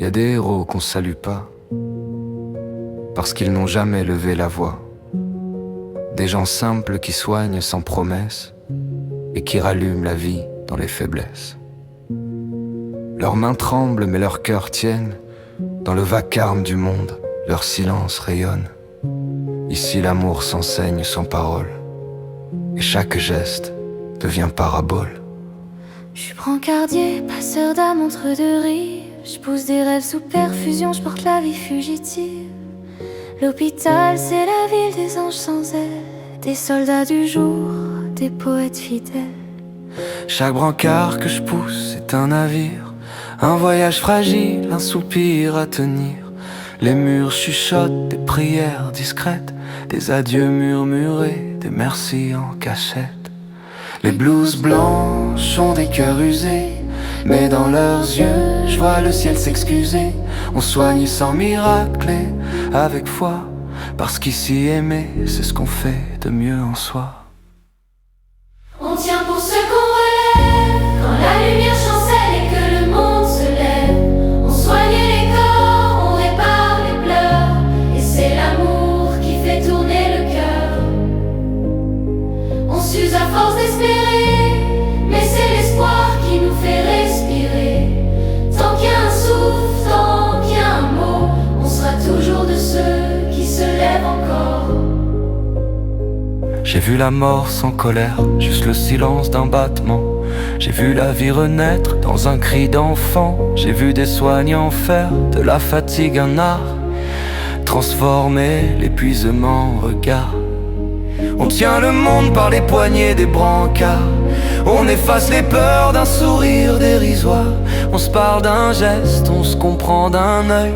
Y a des héros qu'on salue pas, parce qu'ils n'ont jamais levé la voix. Des gens simples qui soignent sans promesse et qui rallument la vie dans les faiblesses. Leurs mains tremblent mais leurs cœurs tiennent. Dans le vacarme du monde, leur silence rayonne. Ici l'amour s'enseigne sans parole, et chaque geste devient parabole. Je suis brancardier, passeur d'âme entre deux rives. Je pousse des rêves sous perfusion, je porte la vie fugitive. L'hôpital c'est la ville des anges sans ailes, des soldats du jour, des poètes fidèles. Chaque brancard que je pousse est un navire, un voyage fragile, un soupir à tenir. Les murs chuchotent des prières discrètes, des adieux murmurés, des merci en cachette. Les blouses blanches ont des cœurs usés, mais dans leurs yeux je vois le ciel s'excuser. On soigne sans miracle et avec foi, parce qu'ici aimer c'est ce qu'on fait de mieux en soi. On tient pour ceux qu'on relève, quand la lumière chancelle et que le monde se lève. On soigne les corps, on répare les pleurs, et c'est l'amour qui fait tourner le cœur. On s'use à force d'espérer, mais c'est l'espoir qui nous fait respirer. Tant qu'il y a un souffle, tant qu'il y a un mot, on sera toujours de ceux qui se lèvent encore. J'ai vu la mort sans colère, juste le silence d'un battement. J'ai vu la vie renaître dans un cri d'enfant. J'ai vu des soignants faire de la fatigue un art, transformer l'épuisement en regard. On tient le monde par les poignets des brancards, on efface les peurs d'un sourire dérisoire. On se parle d'un geste, on se comprend d'un œil.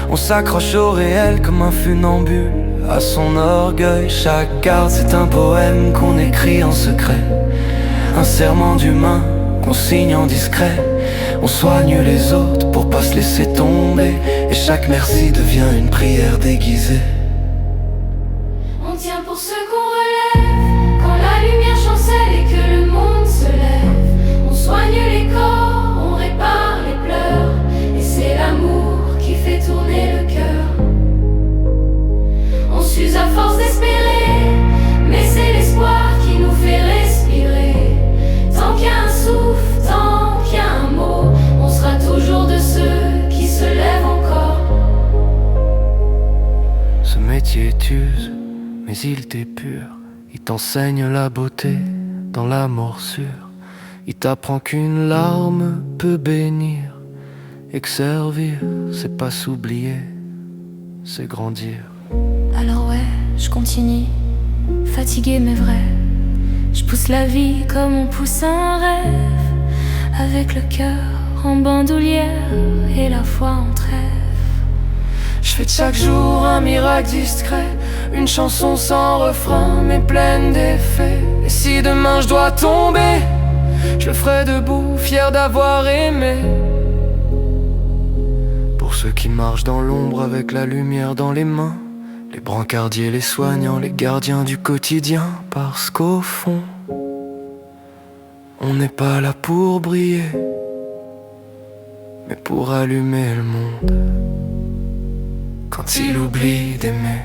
On s'accroche au réel comme un funambule à son orgueil. Chaque carte c'est un poème qu'on écrit en secret, un serment d'humain qu'on signe en discret. On soigne les autres pour pas se laisser tomber, et chaque merci devient une prière déguisée. On tient pour ceux qu'on relève, quand la lumière chancelle et que le monde se lève. On soigne les corps, on répare les pleurs, et c'est l'amour qui fait tourner le cœur. On s'use à force d'espérer, mais c'est l'espoir qui nous fait respirer. Tant qu'il y a un souffle, tant qu'il y a un mot, on sera toujours de ceux qui se lèvent encore. Ce métier t'use, mais il t'épure. Il t'enseigne la beauté dans la morsure. Il t'apprend qu'une larme peut bénir, et que servir, c'est pas s'oublier, c'est grandir. Alors ouais, je continue, fatigué mais vrai. Je pousse la vie comme on pousse un rêve, avec le cœur en bandoulière et la foi en trêve. Je fais de chaque jour un miracle discret, une chanson sans refrain mais pleine d'effets. Et si demain je dois tomber, je le ferai debout, fier d'avoir aimé. Pour ceux qui marchent dans l'ombre avec la lumière dans les mains, les brancardiers, les soignants, les gardiens du quotidien. Parce qu'au fond, on n'est pas là pour briller, mais pour allumer le monde quand il oublie d'aimer.